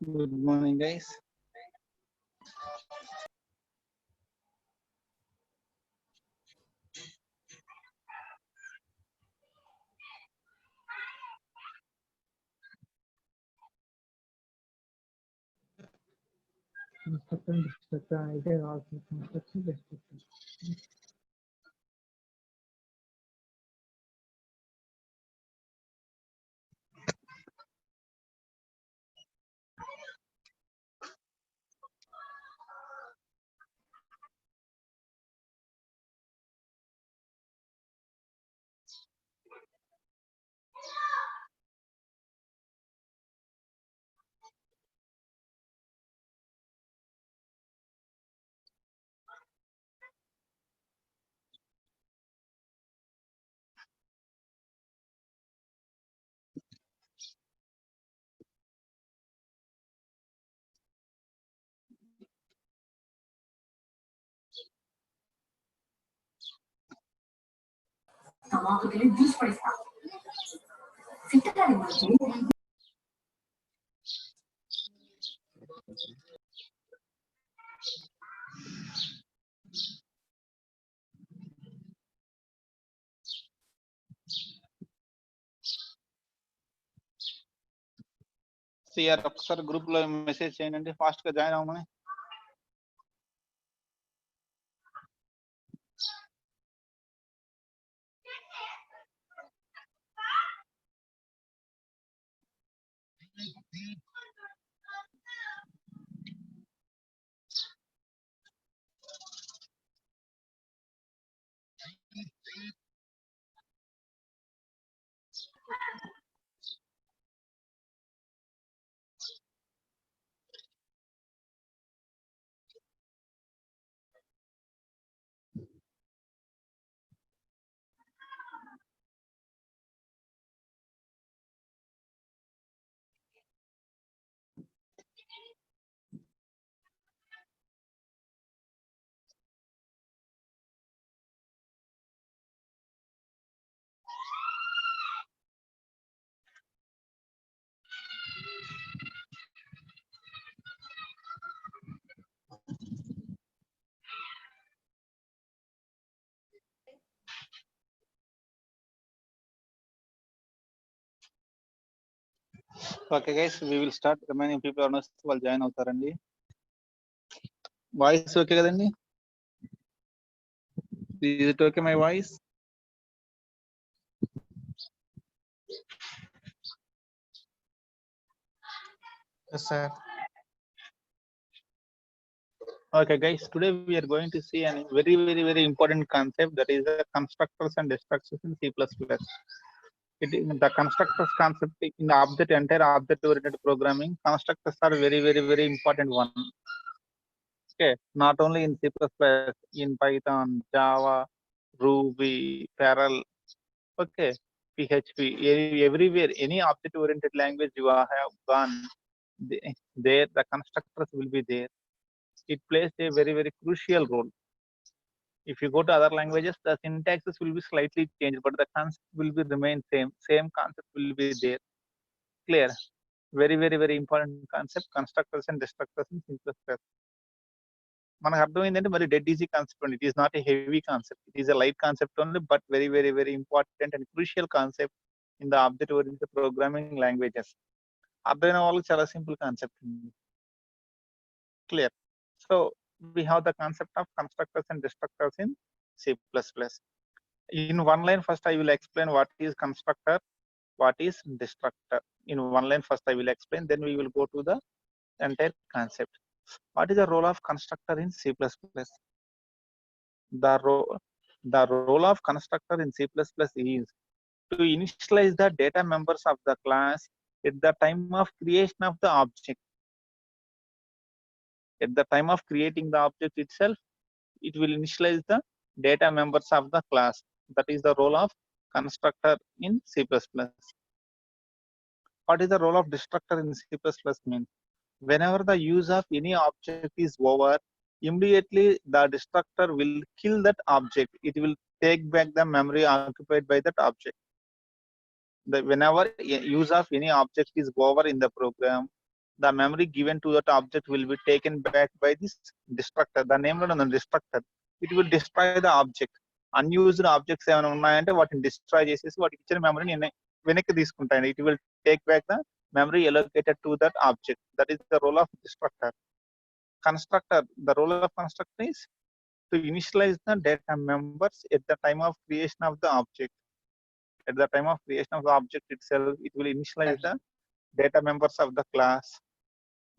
Good morning, guys. Constructor and destructor either also construction destructor. CR ఒకసారి group లో message చేయండి, fast గా join అవ్వమని. Okay guys, we will start. Remaining people are వాళ్ళు join అవుతారండి. Voice okay కదండి? Is it okay, my voice? Yes, sir. Okay guys, today we are going to see a very important concept, that is the constructors and destructors in C++. The constructors concept in the entire object oriented programming, constructors are very important one. Okay, not only in C++, in Python, Java, Ruby, Perl, okay, PHP, everywhere, any object oriented language you have gone, there the constructors will be there. It plays a very crucial role. If you go to other languages, the syntaxes will be slightly changed, but the concept will be remain same concept will be there. Clear? Very important concept, constructors and destructors in C++. మనకు అర్థమైందంటే మరి dead easy concept అండి. It is not a heavy concept, it is a light concept only, but very important and crucial concept in the object oriented programming languages. అర్థమైన వాళ్ళకి చాలా simple concept ఉంది. Clear? So we have the concept of constructors and destructors in C++. In one line, first I will explain what is constructor, what is destructor. In one line, first I will explain, then we will go to the entire concept. What is the role of constructor in C++? The role of constructor in C++ is to initialize the data members of the class at the time of creation of the object. At the time of creating the object itself, it will initialize the data members of the class. That is the role of constructor in C++. What is the role of destructor in C++ means? Whenever the use of any object is over, immediately the destructor will kill that object. It will take back the memory occupied by that object. Whenever use of any object is over in the program, the memory given to that object will be taken back by this destructor. The name of the destructor. It will destroy the object. Unused objects ఏమైనా ఉన్నాయంటే వాటిని destroy చేసేసి వాటికి ఇచ్చిన మెమరీని వెనక్కి తీసుకుంటాయి. It will take back the memory allocated to that object. That is the role of destructor. Constructor. The role of constructor is to initialize the data members at the time of creation of the object. At the time of creation of the object itself, it will initialize the data members of the class.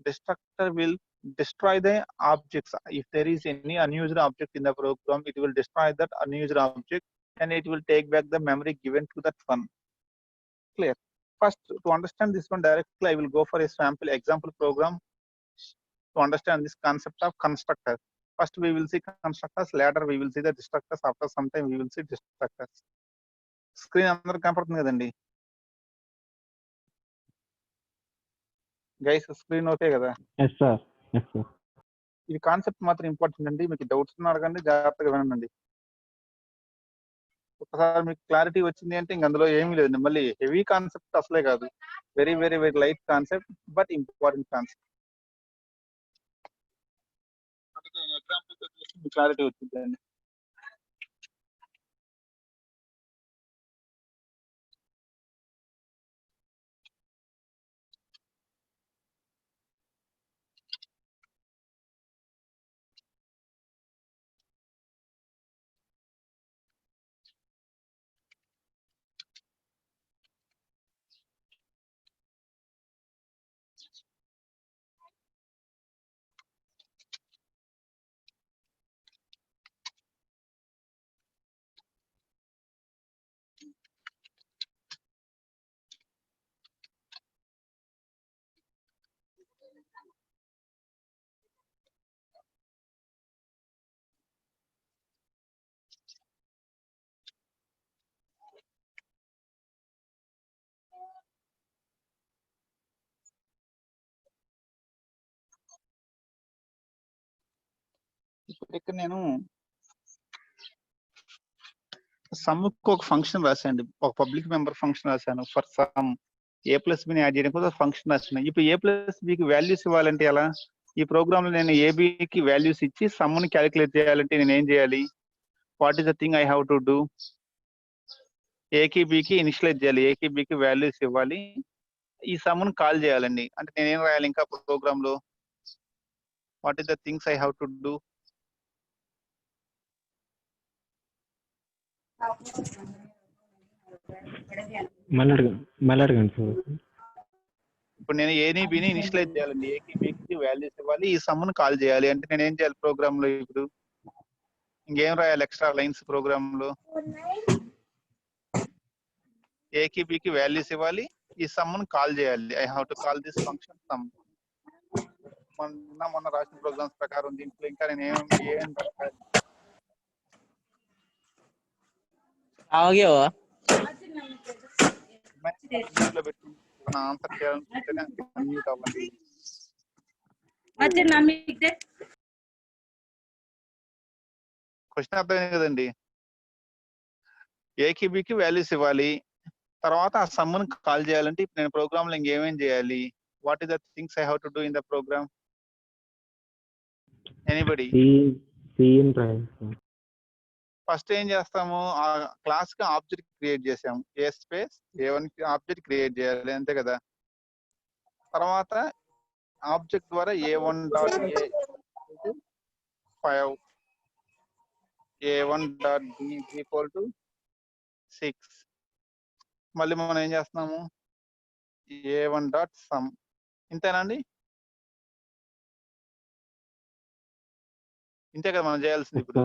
Destructor will destroy the objects. If there is any unused object in the program, it will destroy that unused object and it will take back the memory given to that one. Clear? First, to understand this one directly, I will go for a sample example program to understand this concept of constructor. First, we will see constructors. Later, we will see the destructors. After some time, we will see destructors. Screen అందరూ కనపడుతుంది కదండి guys screen okay కదా yes sir yes sir ఇది concept మాత్రం important అండి మీకు doubts ఉన్నా అడగండి జాగ్రత్తగా వినండి ఒకసారి మీకు క్లారిటీ వచ్చింది అంటే ఇంక అందులో ఏమీ లేదండి మళ్ళీ హెవీ కాన్సెప్ట్ అసలే కాదు very very very light concept but important concept example clarity వచ్చిందండి ఇప్పుడు ఇక్కడ నేను సమ్ముకు ఒక ఫంక్షన్ రాశాను ఒక పబ్లిక్ మెంబర్ ఫంక్షన్ రాశాను ఫర్ సమ్ ఏ ప్లస్ బిని యాడ్ చేయడం కోసం ఫంక్షన్ రాశాను ఇప్పుడు ఏ ప్లస్ బికి వాల్యూస్ ఇవ్వాలంటే ఎలా ఈ ప్రోగ్రామ్ లో నేను ఏబికి వాల్యూస్ ఇచ్చి సమ్ముని క్యాలిక్యులేట్ చేయాలంటే నేను ఏం చేయాలి what is the thing I have to do ఏకి బికి ఇనిషియలైజ్ చేయాలి ఏకి బికి వాల్యూస్ ఇవ్వాలి ఈ సమ్మును కాల్ చేయాలండి అంటే నేనేం రాయాలి ఇంకా ప్రోగ్రామ్ లో what is the things I have to do మళ్ళీ అడగండి సార్ ఇప్పుడు నేను ఏని బిని ఇనిషియలైజ్ చేయాలండి ఏకి బికి వాల్యూస్ ఇవ్వాలి ఈ సమ్మును కాల్ చేయాలి అంటే నేను ఏం చేయాలి ప్రోగ్రామ్ లో ఇప్పుడు ఇంకేం రాయాలి ఎక్స్ట్రా లైన్స్ ప్రోగ్రామ్ లో ఏకి బికి వాల్యూస్ ఇవ్వాలి ఈ సమ్మును కాల్ చేయాలి I have to call this function some మొన్న రాసిన ప్రోగ్రామ్స్ ప్రకారం దీంట్లో ఇంకా నేను ఏం రాయాలి ఆన్సర్ చేయాలనుకుంటేనే అన్మ్యూట్ అవ్వండి క్వశ్చన్ అర్థమైంది కదండి ఏకి బికి వాల్యూస్ ఇవ్వాలి తర్వాత ఆ సమ్మును కాల్ చేయాలంటే ఇప్పుడు నేను ప్రోగ్రామ్ లో ఇంకేమేం చేయాలి what is the things I have to do in the program anybody first ఏం చేస్తాము ఆ క్లాస్ కి ఆబ్జెక్ట్ క్రియేట్ చేసాము ఏ స్పేస్ ఏ1 కి ఆబ్జెక్ట్ క్రియేట్ చేయాలి అంతే కదా తర్వాత ఆబ్జెక్ట్ ద్వారా A one dot A 5 A one dot B equal to 6 మళ్ళీ మనం ఏం చేస్తున్నాము ఏ1 డాట్ సమ్ ఇంతేనండి ఇంతే కదా మనం చేయాల్సింది ఇప్పుడు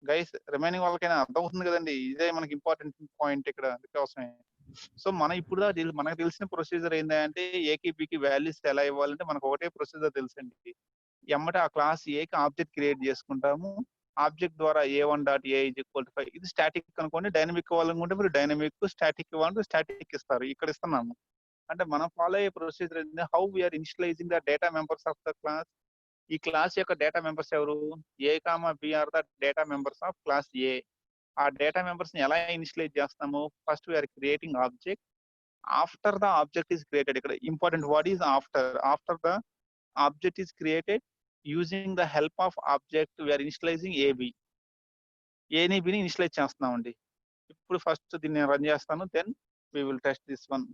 గైస్ రిమైనింగ్ వాళ్ళకైనా అర్థం అవుతుంది కదండి ఇదే మనకి ఇంపార్టెంట్ పాయింట్ ఇక్కడ అందుకోసమే సో మనం ఇప్పుడు మనకు తెలిసిన ప్రొసీజర్ ఏంటంటే ఏకి బికి వాల్యూస్ ఎలా ఇవ్వాలంటే మనకు ఒకటే ప్రొసీజర్ తెలుసండి ఎమ్మటే ఆ క్లాస్ ఏకి ఆబ్జెక్ట్ క్రియేట్ చేసుకుంటాము ఆబ్జెక్ట్ ద్వారా a1.a is equal to 5 ఇది స్టాటిక్ అనుకోండి. డైనమిక్ ఇవ్వాలనుకుంటే మీరు డైనమిక్, స్టాటిక్ ఇవ్వాలంటే స్టాటిక్ ఇస్తారు. ఇక్కడ ఇస్తున్నాము. అంటే మనం ఫాలో అయ్యే ప్రొసీజర్ ఏంటంటే how we're initialising the data members of the class. ఈ క్లాస్ యొక్క డేటా మెంబర్స్ ఎవరు? a, b are the data members of class A. ఆ డేటా మెంబర్స్ ని ఎలా ఇనిషియలైజ్ చేస్తాము? First we're creating object. After the object is created, ఇక్కడ important word is after the object is created using the help of object we're initialising A B. ఏని బిని initialise చేస్తున్నామండి. ఇప్పుడు first దీన్ని రన్ చేస్తాను, then we will test this one.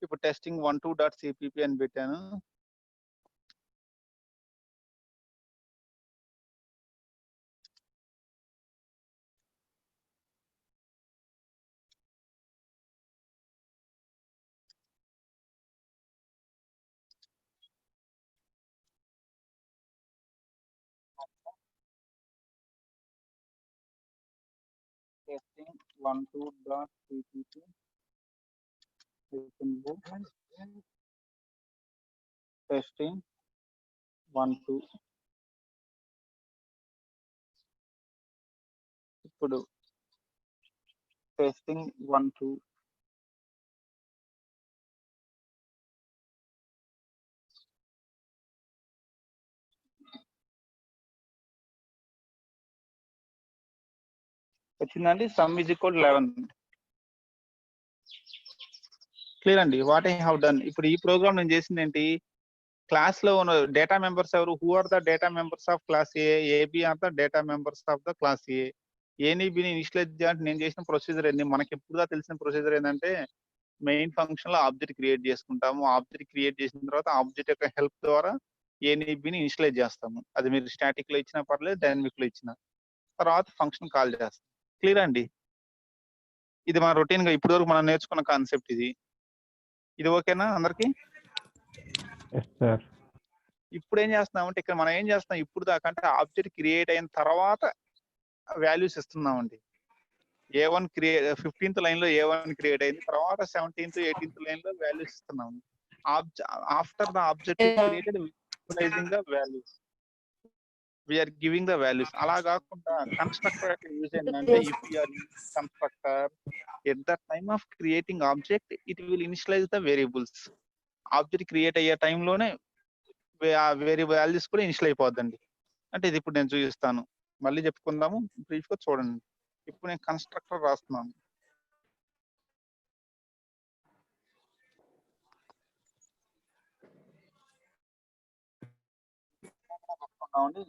ఇప్పుడు testing 12.cpp అని పెట్టాను. Testing 12.cpp testing 12. ఇప్పుడు టెస్టింగ్ 12. వచ్చిందండి. Sum is equal 11. క్లియర్ అండి. What I have done. ఇప్పుడు ఈ ప్రోగ్రామ్ నేను చేసింది ఏంటి? క్లాస్ లో ఉన్న డేటా మెంబర్స్ ఎవరు? Who are the data members of class A, A B are the data members of the class A. ఏని బిని ఇనిషియలైజ్ చేయాలంటే నేను చేసిన ప్రొసీజర్ ఏంటి? మనకి ఎప్పుడుగా తెలిసిన ప్రొసీజర్ ఏంటంటే మెయిన్ ఫంక్షన్ లో ఆబ్జెక్ట్ క్రియేట్ చేసుకుంటాము. ఆబ్జెక్ట్ క్రియేట్ చేసిన తర్వాత ఆబ్జెక్ట్ యొక్క హెల్ప్ ద్వారా ఏని బిని ఇనిషియలైజ్ చేస్తాము. అది మీరు స్టాటిక్ లో ఇచ్చినా పర్లేదు, డైనమిక్ లో ఇచ్చిన తర్వాత ఫంక్షన్ కాల్ చేస్తాం. క్లియర్ అండి. ఇది మన రొటీన్ గా ఇప్పటి వరకు మనం నేర్చుకున్న కాన్సెప్ట్ ఇది. ఇది ఓకేనా అందరికి? ఇప్పుడు ఏం చేస్తున్నామంటే ఇక్కడ మనం ఏం చేస్తున్నాం ఇప్పుడు దాకా అంటే ఆబ్జెక్ట్ క్రియేట్ అయిన తర్వాత వాల్యూస్ ఇస్తున్నామండి. A1 15th లైన్ లో A1 క్రియేట్ అయింది, తర్వాత 17th 18th లైన్ లో వాల్యూస్ ఇస్తున్నాము. After the object created utilising the values we are giving the values. అలా కాకుండా కన్స్ట్రక్టర్ యొక్క యూజ్ ఏంటంటే if you are constructor at the time of creating object it will initialise the variables. Object create అయ్యే టైంలోనే వేరే values కూడా initial అయిపోద్దండి. అంటే ఇది ఇప్పుడు నేను చూపిస్తాను, మళ్ళీ చెప్పుకుందాము, బ్రీఫ్ గా చూడండి. ఇప్పుడు నేను కన్స్ట్రక్టర్ రాస్తున్నాను.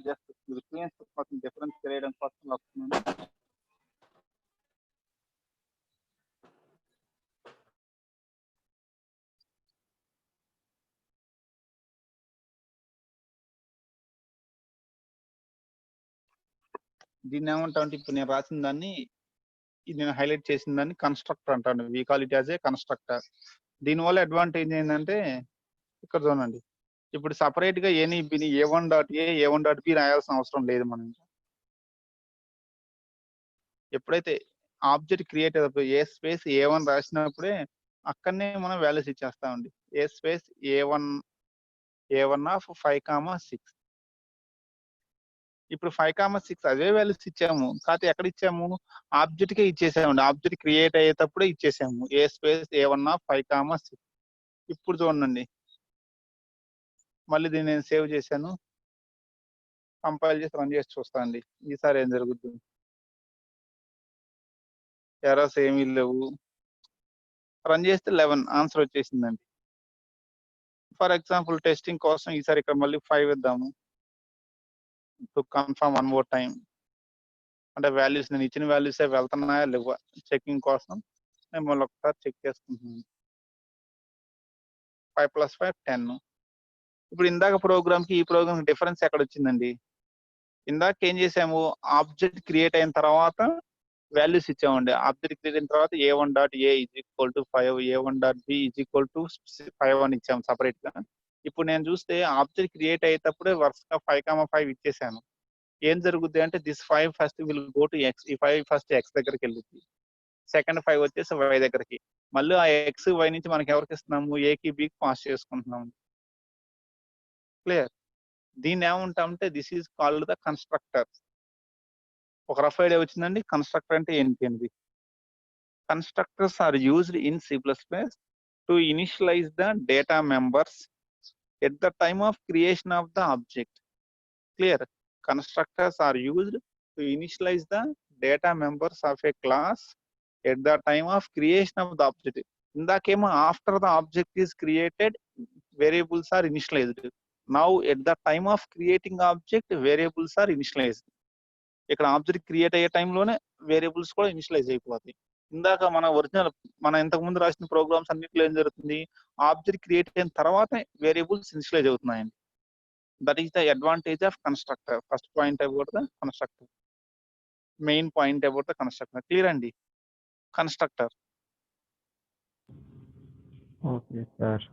జస్ట్ డిఫరెన్స్ తెలియడం కోసం వస్తున్నాను. దీన్ని ఏమంటా అంటే ఇప్పుడు నేను రాసిన దాన్ని, నేను హైలైట్ చేసిన దాన్ని కన్స్ట్రక్టర్ అంటాను. We call it as a constructor. దీనివల్ల అడ్వాంటేజ్ ఏంటంటే ఇక్కడ చూడండి, ఇప్పుడు సపరేట్ గా ఏని బిని A1.a A1.b రాయాల్సిన అవసరం లేదు. మనం ఎప్పుడైతే ఆబ్జెక్ట్ క్రియేట్ అయినప్పుడు ఏ స్పేస్ A1 రాసినప్పుడే అక్కడనే మనం వాల్యూస్ ఇచ్చేస్తామండి. A space A1 of 5,6. ఇప్పుడు 5,6 అదే వాల్యూస్ ఇచ్చాము, కాకపోతే ఎక్కడ ఇచ్చాము? ఆబ్జెక్ట్ కే ఇచ్చేసామండి. ఆబ్జెక్ట్ క్రియేట్ అయ్యేటప్పుడే ఇచ్చేసాము ఏ స్పేస్ A1 ఆఫ్ 5,6. ఇప్పుడు చూడండి, మళ్ళీ దీన్ని నేను సేవ్ చేశాను, కంపైల్ చేసి రన్ చేసి చూస్తా అండి ఈసారి ఏం జరుగుతుంది. ఎర్రర్స్ ఏమీ లేవు. రన్ చేస్తే 11 ఆన్సర్ వచ్చేసిందండి. ఫర్ ఎగ్జాంపుల్ టెస్టింగ్ కోసం ఈసారి ఇక్కడ మళ్ళీ 5 ఇద్దాము to confirm one more time. అంటే వాల్యూస్ నేను ఇచ్చిన వాల్యూసే వెళ్తున్నాయా లేవా చెకింగ్ కోసం నేను మళ్ళీ ఒకసారి చెక్ చేసుకుంటున్నాను. 5 + 5 10. ఇప్పుడు ఇందాక ప్రోగ్రామ్ కి ఈ ప్రోగ్రామ్ డిఫరెన్స్ ఎక్కడ వచ్చిందండి? ఇందాక ఏం చేసాము? ఆబ్జెక్ట్ క్రియేట్ అయిన తర్వాత వాల్యూస్ ఇచ్చామండి. ఆబ్జెక్ట్ క్రియేట్ అయిన తర్వాత A1.a = 5, A1.b = 5 అని ఇచ్చాము సపరేట్ గా. ఇప్పుడు నేను చూస్తే ఆబ్జెక్ట్ క్రియేట్ అయ్యేటప్పుడే వరుసగా 5,5 ఇచ్చేసాను. ఏం జరుగుద్ది అంటే this 5 first will go to X. ఈ 5 ఫస్ట్ ఎక్స్ దగ్గరికి వెళ్ళుద్ది. సెకండ్ 5 వచ్చేసి వై దగ్గరికి. మళ్ళీ ఆ ఎక్స్ వై నుంచి మనకి ఎవరికి ఇస్తున్నాము, ఏకి బికి పాస్ చేసుకుంటున్నాము. క్లియర్. దీన్ని ఏమంటామంటే this is called the constructor. ఒక రఫ్ ఐడియా వచ్చిందండి కన్స్ట్రక్టర్ అంటే ఏంటి అనేది. Constructors are used in C++ to initialize the data members at the time of creation of the object. Clear? Constructors are used to initialize the data members of a class at the time of creation of the object. Indakema after the object is created, variables are initialized. Now at the time of creating object, variables are initialized. ఇక్కడ object create అయ్యే టైంలోనే variables కూడా initialise అయిపోతాయి. ఇందాక మన original ఇంతకు ముందు రాసిన ప్రోగ్రామ్స్ అన్నింటిలో ఏం జరుగుతుంది, ఆబ్జెక్ట్ క్రియేట్ అయిన తర్వాతే వేరియబుల్స్ ఇనిషియలైజ్ అవుతున్నాయండి. That is the advantage of constructor. First point about the constructor, main point about the constructor. Clear అండి. Constructor okay sir.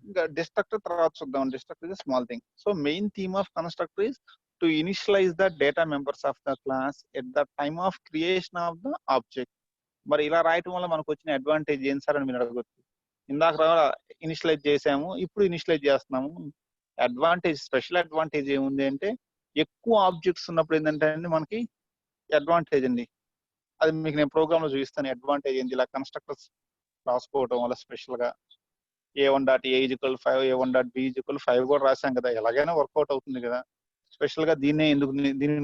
ఇంకా డిస్ట్రక్టర్ తర్వాత చూద్దాం. Destructor is small thing. So main theme of constructor is to initialize the data members of the class at the time of creation of the object. మరి ఇలా రాయటం వల్ల మనకు వచ్చిన అడ్వాంటేజ్ ఏం సార్ అని మీరు అడగొచ్చు. ఇందాక ఇనిషియలైజ్ చేసాము, ఇప్పుడు ఇనిషియలైజ్ చేస్తున్నాము. అడ్వాంటేజ్, స్పెషల్ అడ్వాంటేజ్ ఏముంది అంటే ఎక్కువ ఆబ్జెక్ట్స్ ఉన్నప్పుడు ఏంటంటే అండి మనకి అడ్వాంటేజ్ అండి. అది మీకు నేను ప్రోగ్రామ్ లో చూపిస్తాను. అడ్వాంటేజ్ ఏంటి, ఇలా కన్స్ట్రక్టర్స్ రాసుకోవడం వల్ల స్పెషల్ గా a1.a=5, a1.b=5 కూడా రాసాం కదా, ఎలాగైనా వర్కౌట్ అవుతుంది కదా. స్పెషల్ గా దీన్ని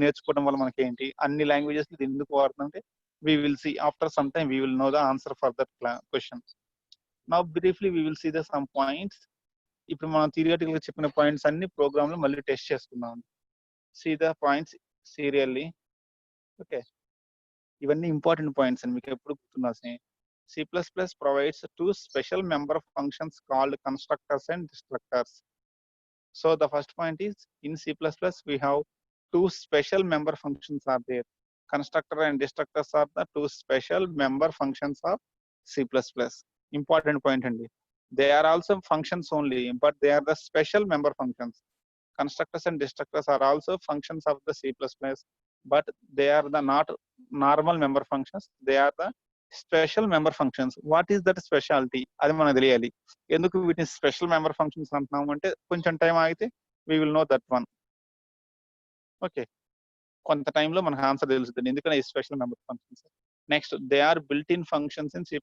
నేర్చుకోవడం వల్ల మనకి ఏంటి, అన్ని లాంగ్వేజెస్ దీన్ని ఎందుకు వాడుతుంటే we will see after some time we will know the answer for that question. Now briefly we will see the some points. ఇప్పుడు మనం థియరిటికల్ గా చెప్పిన పాయింట్స్ అన్ని ప్రోగ్రామ్ లో మళ్ళీ టెస్ట్ చేసుకుందాం. see the points serially. Okay, ఇవన్నీ important points అని మీకు ఎప్పుడు గుర్తుండాల్సినవి. C++ provides two special member functions called constructors and destructors. So the first point is in C++ we have two special member functions are there. Constructor and destructors are the two special member functions of C++. Important point అండి. They are also functions only, but they are the special member functions. Constructors and destructors are also functions of the C++, but they are the not normal member functions. They are the special member functions. What is that speciality, అది మనకు తెలియాలి. ఎందుకు వీటిని special member functions అంటున్నాము అంటే కొంచెం time ఆగితే we will know that one. Okay, కొంత టైంలో మనకు ఆన్సర్ తెలుస్తుంది ఎందుకంటే ఈ special member functions. Next, they are built in functions in C++.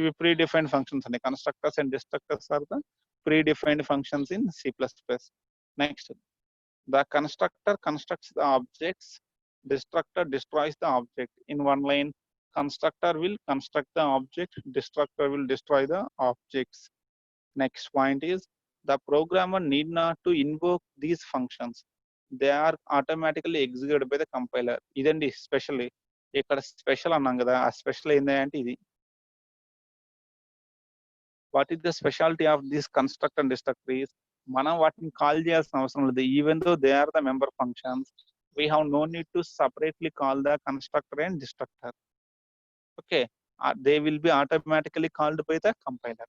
ఇవి ప్రీ డిఫైన్డ్ ఫంక్షన్స్ అండి. Constructors and destructors are the predefined functions in C++. Next, the constructor constructs the objects, destructor destroys the object. In one line, constructor will construct the object, destructor will destroy the objects. Next point is the programmer need not to invoke these functions. They are automatically executed by the compiler. ఇదండి specially. ఇక్కడ special అన్నాం కదా, ఆ special ఏంటి అంటే ఇది. What is the speciality of this constructor and destructor is, మనం వాటిని కాల్ చేయాల్సిన అవసరం లేదు. Even though they are the member functions, we have no need to separately call the constructor and destructor. Okay, they will be automatically called by the compiler.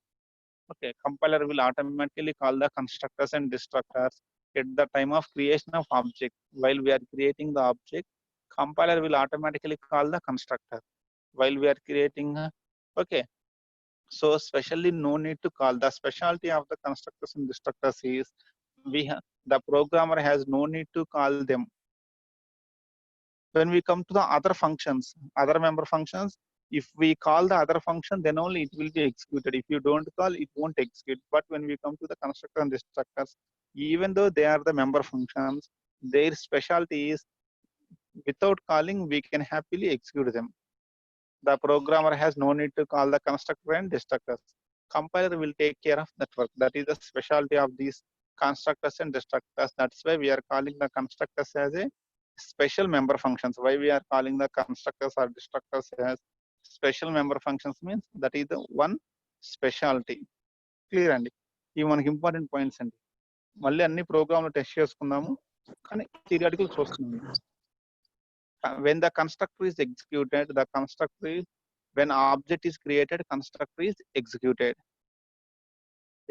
Okay, compiler will automatically call the constructors and destructors at the time of creation of object. While we are creating the object, compiler will automatically call the constructor while we are creating. Okay, so specially no need to call. The specialty of the constructors and destructors is the programmer has no need to call them. When we come to the other functions, other member functions, if we call the other function, then only it will be executed. If you don't call, it won't execute. But when we come to the constructor and destructors, even though they are the member functions, their specialty is without calling we can happily execute them. The programmer has no need to call the constructor and destructors. Compiler will take care of that work. That is the specialty of these constructors and destructors. That's why we are calling the constructors as a special member functions. Why we are calling the constructors or destructors as special member functions means that is the one specialty. Clear అండి. ఇవి మనకి important points అండి. మళ్ళీ అన్ని program లో test చేసుకుందాము, కానీ theoretical చూస్తున్నాము. When the constructor is executed, the constructor is, when object is created, constructor is executed.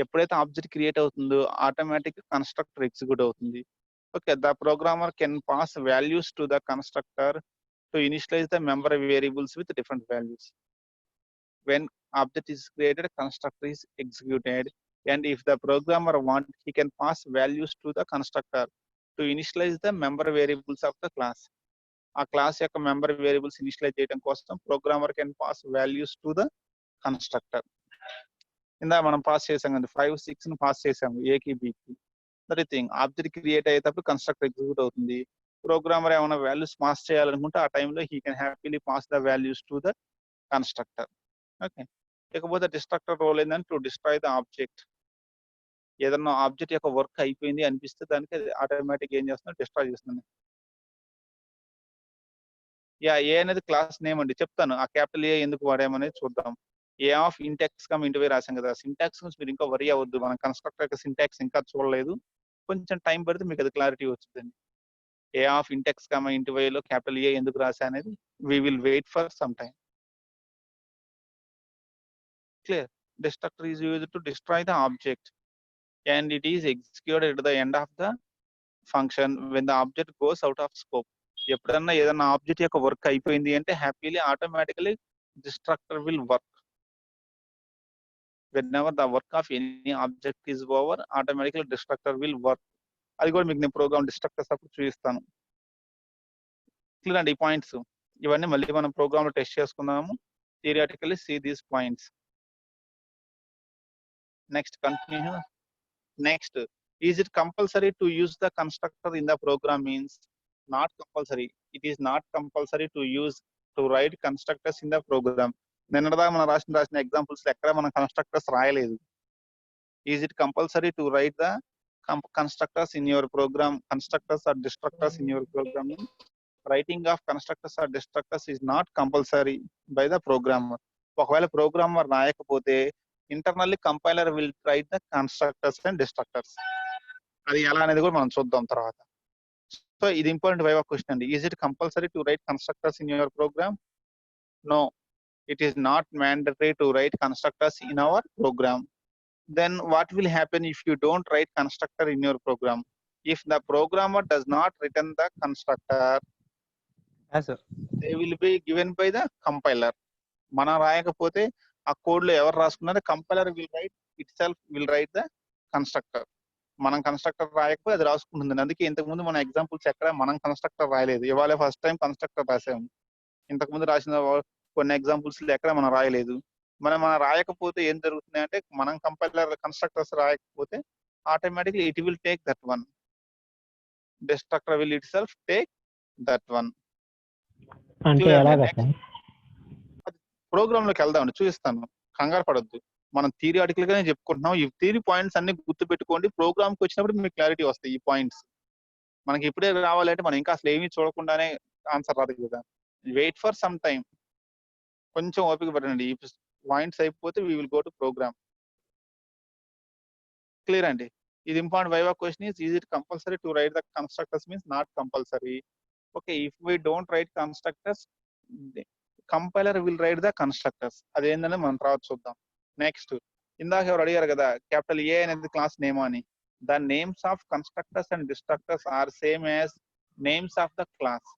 ఎప్పుడైతే ఆబ్జెక్ట్ క్రియేట్ అవుతుందో ఆటోమేటిక్ కన్స్ట్రక్టర్ ఎగ్జిక్యూట్ అవుతుంది. Okay, the programmer can pass values to the constructor to initialize the member variables with different values. When object is created, constructor is executed, and if the programmer want, he can pass values to the constructor to initialize the member variables of the class. ఆ class యొక్క member variables initialise చేయడం కోసం programmer can pass values to the constructor. ఇందా మనం pass చేసాం కదా 5, 6 pass చేసాము ఏకి బికి. దట్ థింగ్ ఆబ్జెక్ట్ క్రియేట్ అయ్యేటప్పుడు కన్స్ట్రక్టర్ ఎగ్జిక్యూట్ అవుతుంది. ప్రోగ్రామర్ ఏమైనా వాల్యూస్ పాస్ చేయాలనుకుంటే ఆ టైంలో he can happily pass the values to the constructor. Okay, ఇకపోతే డిస్ట్రక్టర్ రోల్ ఏంటంటే టు డిస్ట్రాయ్ ద ఆబ్జెక్ట్. ఏదన్నా ఆబ్జెక్ట్ యొక్క వర్క్ అయిపోయింది అనిపిస్తే దానికి ఆటోమేటిక్ ఏం చేస్తుంది, డిస్ట్రాయ్ చేస్తుంది. ఏ అనేది క్లాస్ నేమ్ అండి, చెప్తాను ఆ క్యాపిటల్ ఏ ఎందుకు వాడామనేది చూద్దాం. ఏ ఆఫ్ ఇంటెక్స్ కమ్ ఇంటివై రాసాం కదా, సింటాక్స్ గురించి మీరు ఇంకా వరీ అవ్వద్దు, మనం కన్స్ట్రక్టర్ యొక్క సింటాక్స్ ఇంకా చూడలేదు, కొంచెం టైం పడితే మీకు అది క్లారిటీ వచ్చిందండి. ఏ ఆఫ్ ఇంటెక్స్ కమ్ ఇంటివైలో క్యాపిటల్ ఏ ఎందుకు రాసా అనేది we will wait for some time. Clear. Destructor is used to destroy the object and it is executed at the end of the function when the object goes out of scope. ఎప్పుడన్నా ఏదన్నా object యొక్క work అయిపోయింది అంటే happily automatically destructor will work. whenever the work of any object is over, automatically destructor will work. అది కూడా మీకు నేను programme డిస్ట్రక్టర్స్ అప్పుడు చూపిస్తాను. క్లియర్ అండి ఈ పాయింట్స్. ఇవన్నీ మళ్ళీ మనం ప్రోగ్రామ్ లో టెస్ట్ చేసుకుందాము. Theoretically see these points. Next continue. Next, is it compulsory to use the constructor in the program? Means not compulsory. It is not compulsory to write constructors in the program. నిన్నటిదాకా మనం రాసిన examples ఎక్కడ మనం constructors రాయలేదు. Is it compulsory to write the constructors in your program? Constructors or destructors in your program? Writing of constructors or destructors is not compulsory by the programmer. ఒకవేళ programmer రాయకపోతే internally compiler will write the constructors and destructors. అది ఎలా అనేది కూడా మనం చూద్దాం తర్వాత. So ఇది ఇంపార్టెంట్ వైవ్ ఆఫ్ క్వశ్చన్ అండి. Is it compulsory to write constructors in your program? No, it is not mandatory to write constructors in our program. Then what will happen if you don't write constructor in your program? If the programmer does not return the constructor, they will be given by the compiler. మనం రాయకపోతే ఆ code లో ఎవరు రాసుకున్నారో compiler will write itself will write the constructor. మనం constructor రాయకపోతే అది రాసుకుంటుంది. అందుకే ఇంతకు ముందు మన ఎగ్జాంపుల్స్ ఎక్కడ మనం కన్స్ట్రక్టర్ రాయలేదు, ఇవాళ ఫస్ట్ టైం కన్స్ట్రక్టర్ రాసాము. ఇంతకు ముందు రాసిన కొన్ని ఎగ్జాంపుల్స్ ఎక్కడ మనం రాయలేదు. మనం రాయకపోతే ఏం జరుగుతుంది అంటే మనం కంపైలర్ కన్స్ట్రక్టర్స్ రాయకపోతే automatically it will take that one, destructor will itself take that one. Program లోకి వెళ్దామండి, చూపిస్తాను, కంగారు పడొద్దు. మనం థియరిటికల్ గానే చెప్పుకుంటున్నాం. ఈ థియరీ పాయింట్స్ అన్ని గుర్తు పెట్టుకోండి, ప్రోగ్రామ్ కి వచ్చినప్పుడు మీకు క్లారిటీ వస్తాయి. ఈ పాయింట్స్ మనకి ఇప్పుడే రావాలంటే మనం ఇంకా అసలు ఏమీ చూడకుండానే ఆన్సర్ రాదు కదా. వెయిట్ ఫర్ సమ్ టైం, కొంచెం ఓపిక పడండి. ఈ పాయింట్స్ అయిపోతే we will go to program. Clear అండి. ఇది important viva of question is it compulsory to write the constructors? Means not compulsory. Okay, if we don't write constructors, compiler will write the constructors. అదేంటనే మనం తర్వాత చూద్దాం. Next, ఇందాక ఎవరు అడిగారు కదా క్యాపిటల్ ఏ అనేది క్లాస్ నేమ్ అని. The names of constructors and destructors are same as names of the class.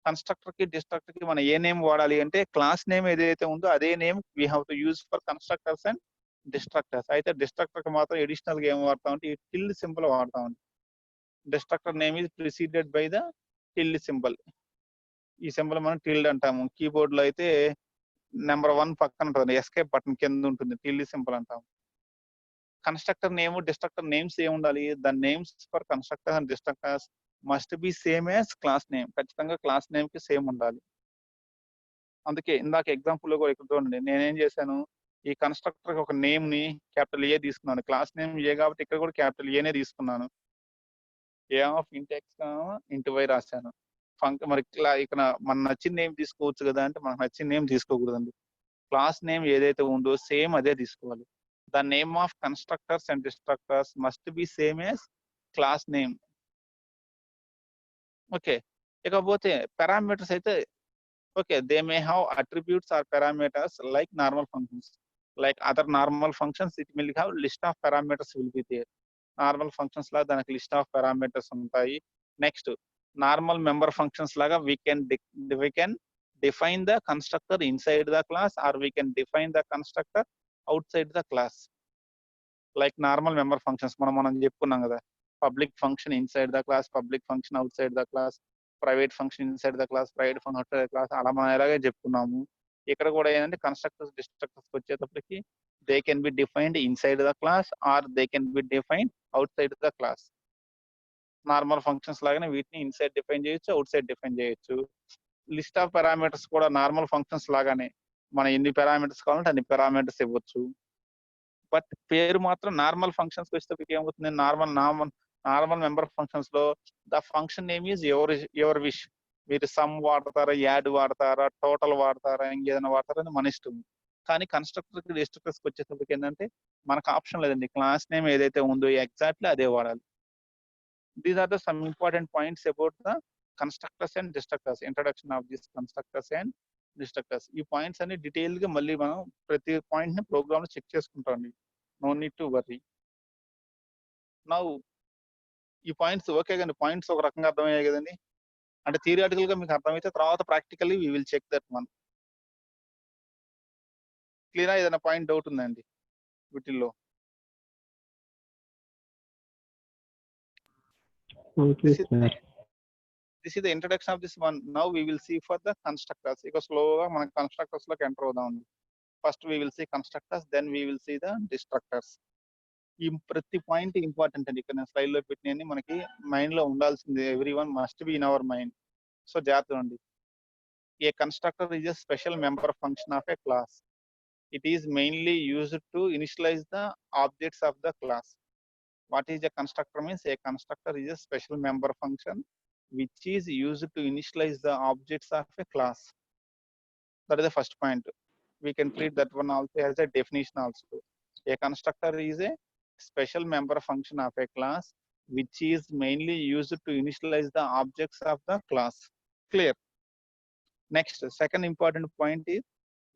Constructor కి డిస్ట్రక్టర్ కి మనం ఏ నేమ్ వాడాలి అంటే క్లాస్ నేమ్ ఏదైతే ఉందో అదే name we have to use for constructors and డిస్ట్రక్టర్స్. అయితే డిస్ట్రక్టర్ కి మాత్రం ఎడిషనల్ గా ఏం వాడతాం అంటే ఈ టిల్డ్ సింబల్ వాడతాం. Destructor name is preceded by the tilde symbol. ఈ సింబల్ మనం టిల్డ్ అంటాము. కీబోర్డ్ లో అయితే నెంబర్ 1 పక్కన ఉంటుంది, ఎస్కేప్ బటన్ కింద ఉంటుంది, టిల్డ్ సింబల్ అంటాం. కన్స్ట్రక్టర్ నేమ్ డిస్ట్రక్టర్ నేమ్స్ ఏమి ఉండాలి? The names for constructors and destructors must be same as class name. ఖచ్చితంగా క్లాస్ నేమ్ కి సేమ్ ఉండాలి. అందుకే ఇందాక ఎగ్జాంపుల్ లో కూడా ఇక్కడ చూడండి, నేనేం చేశాను, ఈ కన్స్ట్రక్టర్ ఒక నేమ్ ని క్యాపిటల్ ఏ తీసుకున్నాను. క్లాస్ నేమ్ ఏ కాబట్టి ఇక్కడ కూడా క్యాపిటల్ ఏనే తీసుకున్నాను. ఏ ఆఫ్ ఇంటెక్స్ ఇంటూ వై రాశాను. మరి ఇక్కడ మన నచ్చిన నేమ్ తీసుకోవచ్చు కదా అంటే మనకు నచ్చిన నేమ్ తీసుకోకూడదండి. క్లాస్ నేమ్ ఏదైతే ఉందో సేమ్ అదే తీసుకోవాలి. The name of constructors and destructors must be same as class name. Okay, ఇకపోతే పారామీటర్స్ అయితే okay, they may have attributes or parameters like normal functions. Like other normal functions, it will have list of parameters will be there. Normal functions laga daniki list of parameters untayi. Next, normal member functions laga we can define the constructor inside the class, or we can define the constructor outside the class. Like normal member functions మనం చెప్పుకున్నాం కదా, public function inside the class, public function out side the class, private function inside the class, private function out side the class, అలా మనం ఎలాగే చెప్పుకున్నాము. ఇక్కడ కూడా ఏంటంటే కన్స్ట్రక్టర్స్ డిస్ట్రక్టర్స్ వచ్చేటప్పటికి they can be defined inside the class or they can be defined outside the class. Normal functions లాగానే వీటిని ఇన్సైడ్ డిఫైన్ చేయొచ్చు, అవుట్ సైడ్ డిఫైన్ చేయొచ్చు. లిస్ట్ ఆఫ్ పారామీటర్స్ కూడా నార్మల్ ఫంక్షన్స్ లాగానే మనం ఎన్ని పారామీటర్స్ కావాలంటే అన్ని పారామీటర్స్ ఇవ్వచ్చు. బట్ పేరు మాత్రం నార్మల్ ఫంక్షన్స్ వచ్చేటప్పటికి ఏమవుతుంది, నార్మల్ మెంబర్ ఫంక్షన్స్ లో the function name is your wish. మీరు సమ్ వాడతారా, యాడ్ వాడతారా, టోటల్ వాడతారా, ఇంకేదైనా వాడతారా అని మన ఇష్టం. కానీ కన్స్ట్రక్టర్ డిస్ట్రక్టర్స్కి వచ్చేటప్పటికి ఏంటంటే మనకు ఆప్షన్ లేదండి, క్లాస్ నేమ్ ఏదైతే ఉందో ఎగ్జాక్ట్లీ అదే వాడాలి. These are the some important points about the constructors and destructors, introduction of this constructors and destructors. ఈ పాయింట్స్ అన్ని డీటెయిల్ గా మళ్ళీ మనం ప్రతి పాయింట్ ని ప్రోగ్రామ్ లో చెక్ చేసుకుంటాం. No need to worry. Now ఈ పాయింట్స్ ఓకే కానీ పాయింట్స్ ఒక రకంగా అర్థమయ్యాయి కదండి. అంటే థియరిటికల్ గా మీకు అర్థమైతే తర్వాత practically we will check that one. క్లియరా? ఏదైనా పాయింట్ డౌట్ ఉందండి వీటిల్లో? This is the introduction of this one. Now we will see for the constructors. ఇక స్లోగా మనం కన్స్ట్రక్టర్స్ లోకి ఎంటర్ అవుదాం. First we will see constructors, then we will see the destructors. ఈ ప్రతి పాయింట్ ఇంపార్టెంట్ అండి. ఇక్కడ నేను స్లైడ్ లో పెట్టినవి మనకి మైండ్ లో ఉండాల్సింది. Every one must be in our mind. So జాగ్రత్త అండి. ఏ constructor is a special member function of a class. It is mainly used to initialize the objects of the class. What is a constructor means? A constructor is a special member function which is used to initialize the objects of a class. That is the first point. We can treat that one also as a definition also. A constructor is a special member function of a class which is mainly used to initialize the objects of the class. Clear? Next, second important point is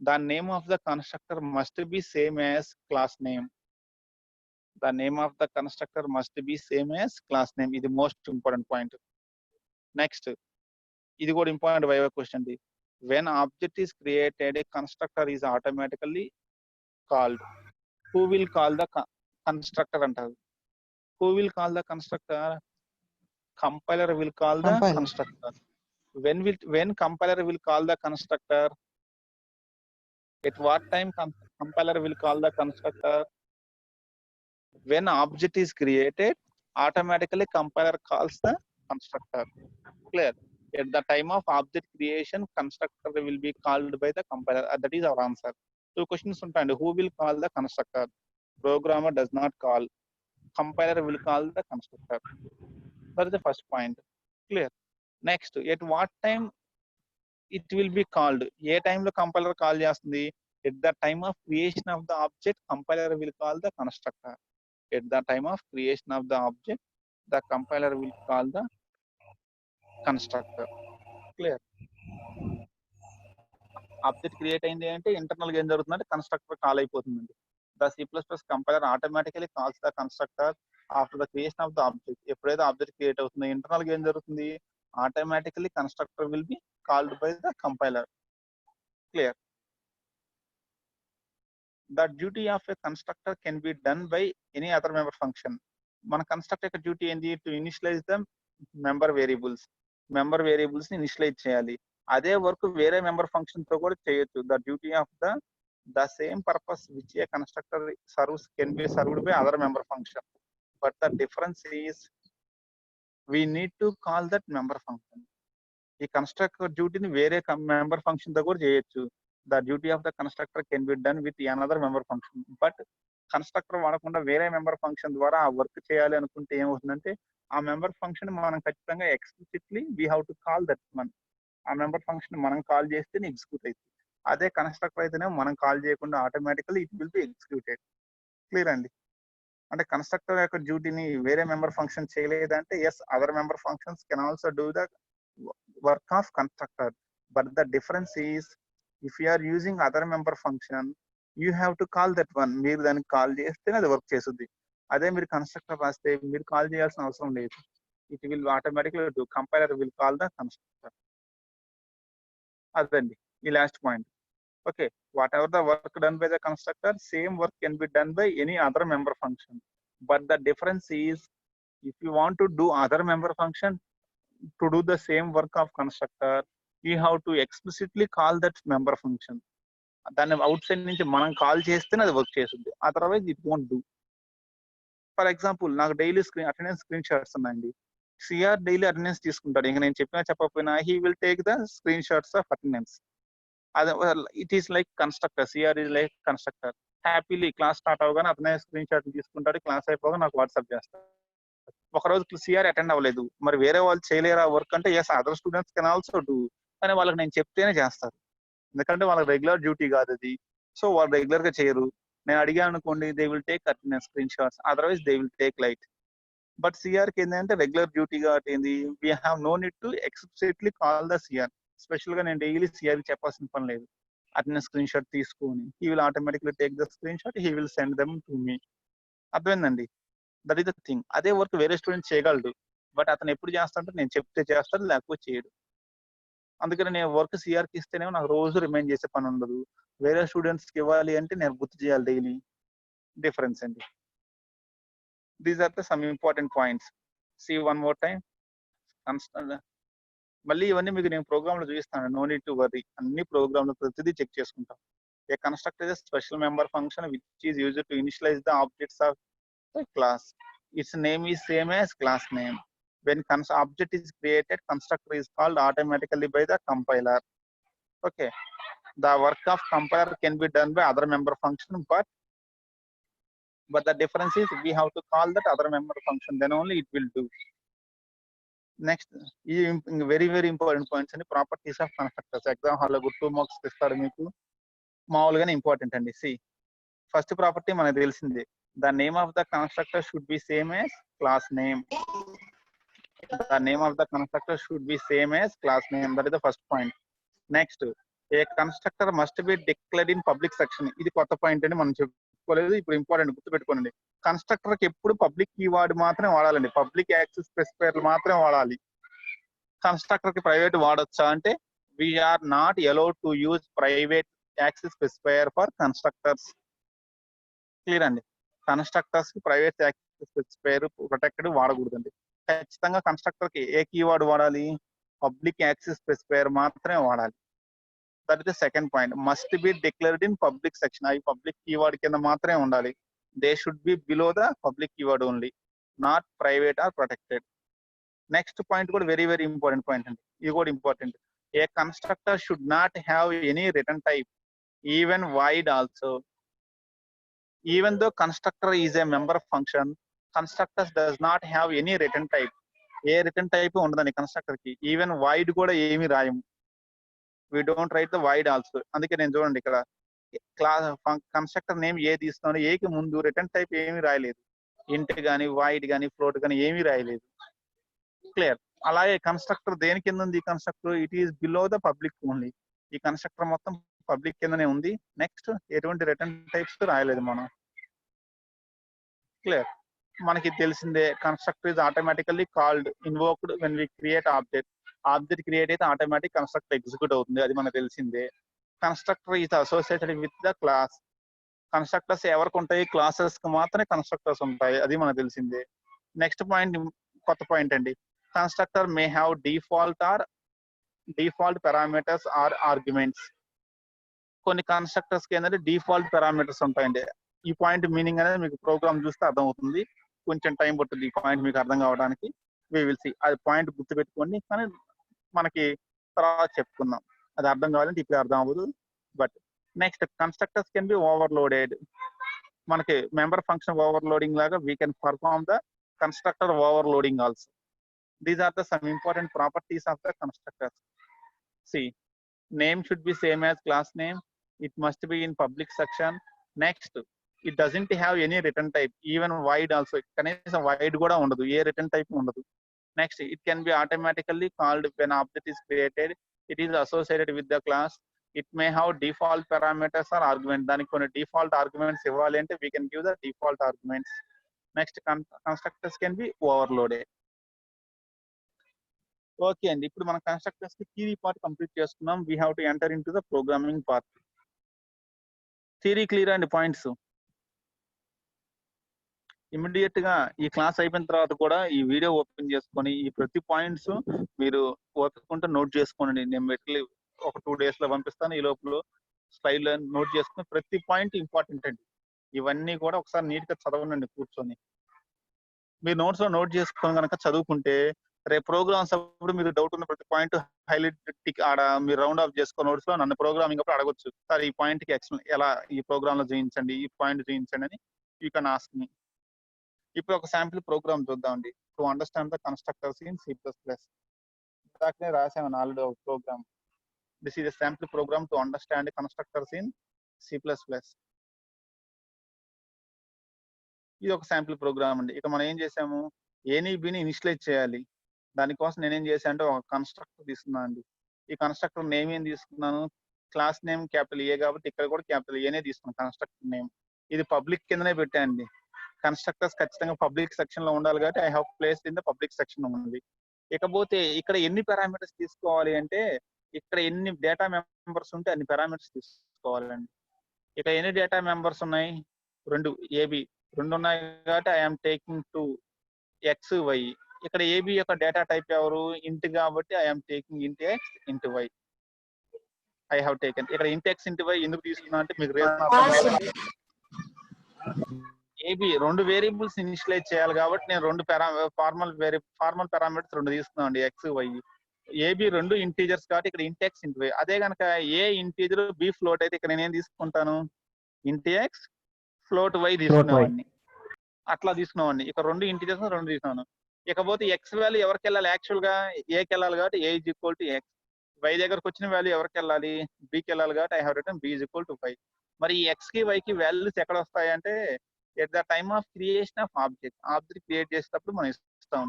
the name of the constructor must be same as class name. The name of the constructor must be same as class name. Is the most important point. Next, ఇది కూడా important viva question. When object is created, a constructor is automatically called. Who will call the constructor అంటారు. Who will call the constructor? Compiler will call the constructor. When compiler will call the constructor? At what time compiler will call the constructor? When object is created, automatically compiler calls the constructor. Clear? At the time of object creation, constructor will be called by the compiler. That is our answer. Two questions ఉంటాయండి. Who will call the constructor? Programmer does not call. Compiler will call the constructor. That is the first point. Clear? Next, at what time it will be called? ఏ టైంలో compiler call చేస్తుంది? At the time of creation of the object, compiler will call the constructor. At the time of creation of the object, the compiler will call the constructor. Clear? Object create అయింది అంటే internal గా ఏం జరుగుతుందంటే constructor call అయిపోతుందండి. The C++ compiler automatically calls the constructor after the creation of the object. ఎప్పుడైతే object create అవుతుందో internal గా ఏం జరుగుతుంది, automatically constructor will be called by the compiler. Clear? The duty of a constructor can be done by any other member function. మన constructor యొక్క duty ఏంటి? To initialize the member variables. Member variables ని initialise చేయాలి. అదే work వేరే member function తో కూడా చేయొచ్చు. The duty of the same purpose which A constructor serves can be served by other member function. But the difference is we need to call that member function. ఈ constructor డ్యూటీని వేరే member function తో కూడా చేయొచ్చు. The duty of the constructor can be done with another member function. But constructor వాడకుండా వేరే member function ద్వారా ఆ work చేయాలి అనుకుంటే ఏమవుతుందంటే ఆ మెంబర్ ఫంక్షన్ మనం ఖచ్చితంగా explicitly we have to call that one. ఆ మెంబర్ ఫంక్షన్ మనం కాల్ చేస్తేనే ఎగ్జిక్యూట్ అవుతుంది. అదే కన్స్ట్రక్టర్ అయితేనే మనం కాల్ చేయకుండా automatically it will be executed. Clear అండి? అంటే కన్స్ట్రక్టర్ యొక్క డ్యూటీని వేరే మెంబర్ ఫంక్షన్ చేయలేదంటే yes, other member functions can also do the work of constructor. But the difference is if you are using other member function, you have to call that one. మీరు దానికి call చేస్తేనే అది work చేస్తుంది. అదే మీరు constructor రాస్తే మీరు call చేయాల్సిన అవసరం లేదు. It will automatically do. Compiler will call the constructor. అదండి ఈ last point. Okay, what ever the work done by the constructor, same work can be done by any other member function. But the difference is, if you want to do other member function to do the same work of constructor, you have to explicitly call that member function. దాన్ని outside నుంచి మనం call చేస్తేనే అది work చేస్తుంది, otherwise it won't do. For example, నాకు daily attendance screen shots ఉన్నాయండి. CR daily attendance తీసుకుంటాడు. ఇంకా నేను చెప్పినా చెప్పకపోయినా he will take the screen shots of attendance. అది it is like constructor. CR is like constructor. Happily class start అవగానే అతనే స్క్రీన్ షాట్ తీసుకుంటాడు, క్లాస్ అయిపోగా నాకు వాట్సాప్ చేస్తాడు. ఒక రోజు సిఆర్ అటెండ్ అవ్వలేదు, మరి వేరే వాళ్ళు చేయలేరా వర్క్ అంటే, yes other students can also do, కానీ వాళ్ళకి నేను చెప్తేనే చేస్తారు, ఎందుకంటే వాళ్ళకి రెగ్యులర్ డ్యూటీ కాదు అది. సో వాళ్ళు రెగ్యులర్ గా చేయరు. నేను అడిగాను అనుకోండి, they will take attendance screen shots, otherwise they will take light. But CR కి ఏంటంటే రెగ్యులర్ డ్యూటీ కాబట్టి ఏంది, we have no need to explicitly call the CR. Special గా నేను డైలీ సిఆర్ చెప్పాల్సిన పని లేదు. అటెండెన్స్ స్క్రీన్ షాట్ తీసుకొని he will automatically take the screen shot, he will send them to me. అర్థమైందండి? That is the thing. అదే work వేరే student చేయగలడు, బట్ అతను ఎప్పుడు చేస్తాడంటే నేను చెప్తే చేస్తాడు, లేకపోతే చేయడు. అందుకని నేను వర్క్ సిఆర్కి ఇస్తేనేమో నాకు రోజు రిమైండ్ చేసే పని ఉండదు, వేరే స్టూడెంట్స్కి ఇవ్వాలి అంటే నేను గుర్తు చేయాలి డైలీ. డిఫరెన్స్ అండి. These are the some important points. See one more time. మళ్ళీ ఇవన్నీ మీకు నేను ప్రోగ్రామ్ లో చూపిస్తాను, నో నీడ్ టు వరీ. అన్ని ప్రోగ్రామ్ లో ప్రతిదీ చెక్ చేసుకుంటాం. A constructor is special member function which is used to initialize the objects of the class. Its name is same as class name. When object is created, constructor is called automatically by the compiler. Okay, the work of compiler can be done by other member function, but the difference is we have to call that other member function, then only it will do. Next, very very important points and properties of constructors. Exam hall లో 2 marks ఇస్తాడు మీకు, మామూలుగానే important అండి. C first property మనకు తెలిసిందే, the name of the constructor should be same as class name. The name of the constructor should be same as class name. That is the first point. Next, a constructor must be declared in public section. ఇది కొత్త point అని మనం చెప్పుకోలేదు, ఇప్పుడు important గుర్తుపెట్టుకోండి. Constructor కి ఎప్పుడు public keyword మాత్రమే వాడాలండి, పబ్లిక్ యాక్సెస్ స్పెసిఫైయర్ మాత్రమే వాడాలి. కన్స్ట్రక్టర్ కి ప్రైవేట్ వాడొచ్చా అంటే, we are not allowed to use private access specifier for constructors. Clear అండి? కన్స్ట్రక్టర్స్ కి ప్రైవేట్ యాక్సెస్ స్పెసిఫైయర్ ప్రొటెక్టెడ్ వాడకూడదండి. ఖచ్చితంగా కన్స్ట్రక్టర్ కి ఏ కీవర్డ్ వాడాలి, పబ్లిక్ యాక్సెస్ స్పెసిఫైయర్ మాత్రమే వాడాలి. That is the second point. Must be declared in public section. అవి పబ్లిక్ కీవర్డ్ కింద మాత్రమే ఉండాలి. They should be below the public keyword only, not private or protected. Next point కూడా very very important point అండి, ఇది కూడా important. A constructor should not have any return type, even wide also. Even though constructor is a member function, constructor does not have any return type. A return type ఉండదండి constructor కి. Even wide కూడా ఏమి రాయము, we don't write the void also. అందుకే నేను చూడండి ఇక్కడ class constructor name ఏ తీసుకున్నాను, ఏకి ముందు రిటర్న్ టైప్ ఏమి రాయలేదు, ఇంట్ కానీ వైడ్ కానీ ఫ్లోట్ కానీ ఏమీ రాయలేదు. క్లియర్? అలాగే కన్స్ట్రక్టర్ దేని కింద ఉంది, constructor it is below the public only. ఈ కన్స్ట్రక్టర్ మొత్తం పబ్లిక్ కిందనే ఉంది. నెక్స్ట్, ఎటువంటి రిటర్న్ టైప్స్ రాయలేదు మనం. క్లియర్? మనకి తెలిసిందే, constructor is automatically called invoked when we create object. Object create అయితే ఆటోమేటిక్ కన్స్ట్రక్టర్ ఎగ్జిక్యూట్ అవుతుంది, అది మనకు తెలిసిందే. Constructor is associated with the class. Constructors ఎవరికి ఉంటాయి, క్లాసెస్ కి మాత్రమే కన్స్ట్రక్టర్స్ ఉంటాయి, అది మనకు తెలిసిందే. నెక్స్ట్ పాయింట్ కొత్త పాయింట్ అండి. Constructor may have default parameters or arguments. కొన్ని కన్స్ట్రక్టర్స్ కి ఏంటంటే డిఫాల్ట్ పారామీటర్స్ ఉంటాయండి. ఈ పాయింట్ మీనింగ్ అనేది మీకు ప్రోగ్రామ్ చూస్తే అర్థం అవుతుంది, కొంచెం టైం పడుతుంది ఈ పాయింట్ మీకు అర్థం కావడానికి. We will see. అది పాయింట్ గుర్తుపెట్టుకోండి, కానీ మనకి తర్వాత చెప్పుకుందాం. అది అర్థం కావాలంటే ఇప్పుడు అర్థం అవ్వదు. But next, constructors can be overloaded. మనకి మెంబర్ ఫంక్షన్ ఓవర్లోడింగ్ లాగా we can perform the constructor overloading also. These are the some important properties of the constructors. C, name should be same as class name. It must be in public section. Next, it doesn't have any return type, even wide also. Kanisa wide kuda undadu, A return type undadu. Next, it can be automatically called when object is created. It is associated with the class. It may have default parameters or argument. దానికి కొన్ని default arguments ఇవ్వాలి అంటే we can give the default arguments. Next constructors can be overloaded. Okay అండి, ఇప్పుడు మనం constructors కి theory part complete చేసుకున్నాం. We have to enter in to the programming part. Theory clear అండి పాయింట్స్? ఇమ్మీడియట్ గా ఈ క్లాస్ అయిపోయిన తర్వాత కూడా ఈ వీడియో ఓపెన్ చేసుకొని ఈ ప్రతి పాయింట్స్ మీరు ఓపుకుంటూ నోట్ చేసుకోండి. నేను పెట్టి ఒక 2 days లో పంపిస్తాను. ఈ లోపల స్లైడ్ లో నోట్ చేసుకుని ప్రతి పాయింట్ ఇంపార్టెంట్ అండి. ఇవన్నీ కూడా ఒకసారి నీట్ గా చదవండి కూర్చొని. మీరు నోట్స్ లో నోట్ చేసుకొని కనుక చదువుకుంటే రేపు ప్రోగ్రామ్స్ అప్పుడు మీరు డౌట్ ఉన్న ప్రతి పాయింట్ హైలైట్ ఆడ మీరు రౌండ్ ఆఫ్ చేసుకో నోట్స్ లో నన్ను ప్రోగ్రామింగ్ అప్పుడు అడగొచ్చు, సార్ ఈ పాయింట్ కి ఎలా ఈ ప్రోగ్రామ్ లో చూపించండి, ఈ పాయింట్ చూపించండి అని యూ కెన్ ఆస్క్ మీ. ఇప్పుడు ఒక శాంపిల్ ప్రోగ్రామ్ చూద్దామండి. To understand the constructors in C++. ఇందాకనే రాసాను ఆల్రెడీ ఒక program. This is a sample program to understand constructors in C++. ఇది ఒక శాంపిల్ ప్రోగ్రామ్ అండి. ఇక మనం ఏం చేసాము, ఏని బిని ఇనిషియలైజ్ చేయాలి. దానికోసం నేనేం చేశాను అంటే ఒక కన్స్ట్రక్టర్ తీసుకున్నాను అండి. ఈ కన్స్ట్రక్టర్ నేమ్ ఏం తీసుకున్నాను, క్లాస్ నేమ్ క్యాపిటల్ ఏ కాబట్టి ఇక్కడ కూడా క్యాపిటల్ ఏనే తీసుకున్నాను కన్స్ట్రక్టర్ నేమ్. ఇది పబ్లిక్ కిందనే పెట్టానండి. కన్స్ట్రక్టర్స్ ఖచ్చితంగా పబ్లిక్ సెక్షన్ లో ఉండాలి కాబట్టి I have placed in the public section ఉంది. ఇకపోతే ఇక్కడ ఎన్ని పారామీటర్స్ తీసుకోవాలి అంటే ఇక్కడ ఎన్ని డేటా మెంబర్స్ ఉంటే అన్ని పారామీటర్స్ తీసుకోవాలండి. ఇక ఎన్ని డేటా మెంబర్స్ ఉన్నాయి, 2 ఏబి 2 ఉన్నాయి కాబట్టి ఐఎమ్ టేకింగ్ 2 ఎక్స్ వై. ఇక్కడ ఏబి యొక్క డేటా టైప్ ఎవరు, ఇంట్ కాబట్టి ఐఎమ్ టేకింగ్ ఇంట్ ఎక్స్ ఇంట్ వై. I have taken. ఇక్కడ ఇంట్ ఎక్స్ ఇంట్ వై ఎందుకు తీసుకున్నా అంటే మీకు రీజన్ ఏబి 2 వేరియబుల్స్ ఇనిషియలైజ్ చేయాలి కాబట్టి నేను 2 ఫార్మల్ పారామీటర్స్ 2 తీసుకున్నాను అండి, ఎక్స్ వై. ఏబి 2 ఇంటీజర్స్ కాబట్టి ఇక్కడ ఇంట్ ఎక్స్ ఇంట్ వై. అదే కనుక ఏ ఇంటీజర్ బి ఫ్లోట్ అయితే ఇక్కడ నేనేం తీసుకుంటాను, ఇంట్ ఎక్స్ ఫ్లోట్ వై తీసుకునేవాడిని. అట్లా తీసుకున్నామండి. ఇక 2 ఇంటీజర్స్ 2 తీసుకున్నాను. ఇకపోతే ఎక్స్ వాల్యూ ఎవరికి వెళ్ళాలి, యాక్చువల్ గా ఏకి వెళ్ళాలి కాబట్టి a is equal to x. Y దగ్గరకు వచ్చిన వాల్యూ ఎవరికి వెళ్ళాలి, బికి వెళ్ళాలి కాబట్టి I have written b is equal to 5. మరి ఈ ఎక్స్ కి వై కి వాల్యూస్ ఎక్కడ వస్తాయి అంటే at the time of creation of object create చేసేటప్పుడు మనం ఇస్తాం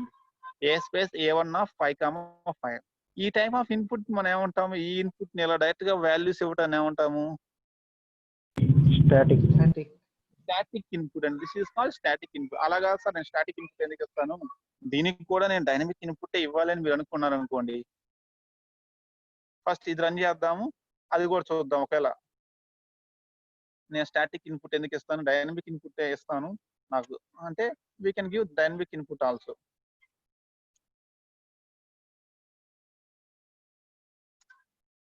ఏ స్పేస్ A1 ఆఫ్ 5,5. ఈ టైమ్ ఆఫ్ ఇన్పుట్ మనం ఏమంటాము, ఈ ఇన్పుట్ ని ఇలా డైరెక్ట్ గా వాల్యూస్ ఇవ్వటాన్ని ఏమంటాము, స్టాటిక్ ఇన్పుట్ అండి. This is called static input. అలాగా సార్ నేను స్టాటిక్ ఇన్పుట్ ఎందుకు ఇస్తాను, దీనికి కూడా నేను డైనమిక్ ఇన్పుట్ ఇవ్వాలని మీరు అనుకున్నారు అనుకోండి. ఫస్ట్ ఇది రన్ చేద్దాము, అది కూడా చూద్దాం. ఒకవేళ నేను స్టాటిక్ ఇన్పుట్ ఎందుకు ఇస్తాను, డైనమిక్ ఇన్పుట్ ఇస్తాను నాకు అంటే we can give dynamic input also.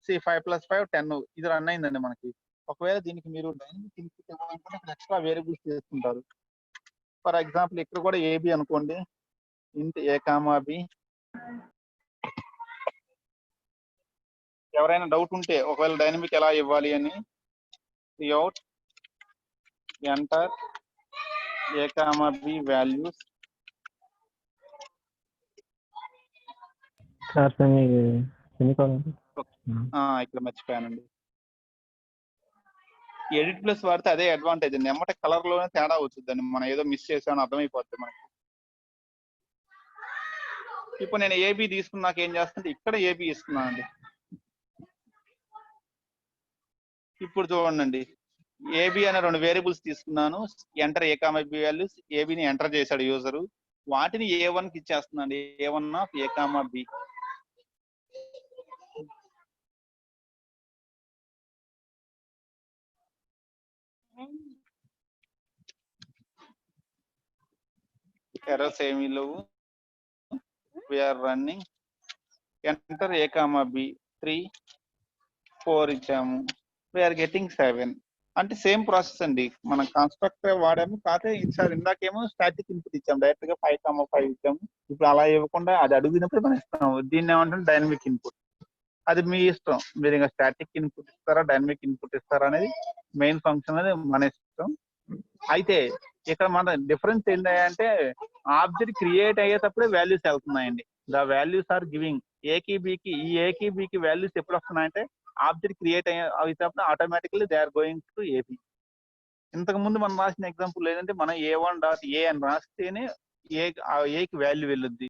C 5 + 5 10 ఇది రన్ అయిందండి మనకి. ఒకవేళ దీనికి మీరు డైనమిక్ ఇన్పుట్ ఇవ్వాలనుకుంటే ఇక్కడ ఎక్స్ట్రా వేరియబుల్స్ తీసుకుంటారు. ఫర్ ఎగ్జాంపుల్ ఇక్కడ కూడా ఏబి అనుకోండి, ఇంట్ ఏ కామా బి. ఎవరైనా డౌట్ ఉంటే ఒకవేళ డైనమిక్ ఎలా ఇవ్వాలి అని, అవుట్ ఎంటర్ ఏ కామా బి వాల్యూస్. ఇక్కడ మర్చిపోయానండి, ఎడిట్ ప్లస్ వాడితే అదే అడ్వాంటేజ్ అండి. ఎమ్మటే కలర్ లోనే తేడా వచ్చిందండి, మనం ఏదో మిస్ చేసామని అర్థమైపోతుంది మనకి. ఇప్పుడు నేను ఏబి తీసుకున్నాక ఏం చేస్తుంటే ఇక్కడ ఏబి ఇస్తున్నానండి. ఇప్పుడు చూడండి, ఏబి అనే 2 వేరియబుల్స్ తీసుకున్నాను. ఎంటర్ ఏ కామా బి వాల్యూస్, ఏబిని ఎంటర్ చేశాడు యూజరు. వాటిని A1 కి ఇచ్చేస్తున్నాండి, A1 of a comma b. Errors ఏమీ లేవు. We are running. ఎంటర్ ఏ కామా బి 3 4 ఇచ్చాము, వీఆర్ గెటింగ్ 7. అంటే సేమ్ ప్రాసెస్ అండి, మనం కన్స్ట్రక్టర్ వాడాము. కాకపోతే ఈసారి ఇందాకేమో స్టాటిక్ ఇన్పుట్ ఇచ్చాము, డైరెక్ట్ గా 5,5 ఇచ్చాము. ఇప్పుడు అలా ఇవ్వకుండా అది అడిగినప్పుడు మనం ఇస్తాము. దీన్ని ఏమంటాం డైనమిక్ ఇన్పుట్. అది మీ ఇష్టం, మీరు ఇంకా స్టాటిక్ ఇన్పుట్ ఇస్తారా డైనమిక్ ఇన్పుట్ ఇస్తారా అనేది మెయిన్ ఫంక్షన్ అనేది మన ఇష్టం. అయితే ఇక్కడ మన డిఫరెన్స్ ఏంటంటే ఆబ్జెక్ట్ క్రియేట్ అయ్యేటప్పుడే వాల్యూస్ వెళ్తున్నాయండి. ద వాల్యూస్ ఆర్ గివింగ్ ఏకి బికి. ఈ ఏకి బికి వాల్యూస్ ఎప్పుడు వస్తున్నాయంటే ఆబ్జెక్ట్ క్రియేట్ అయ్యేటప్పుడు automatically they are going to a b. ఇంతకు ముందు మనం రాసిన ఎగ్జాంపుల్ ఏంటంటే మనం A1 డాట్ ఏ అని రాస్తేనే ఏకి వాల్యూ వెళ్ళుద్ది.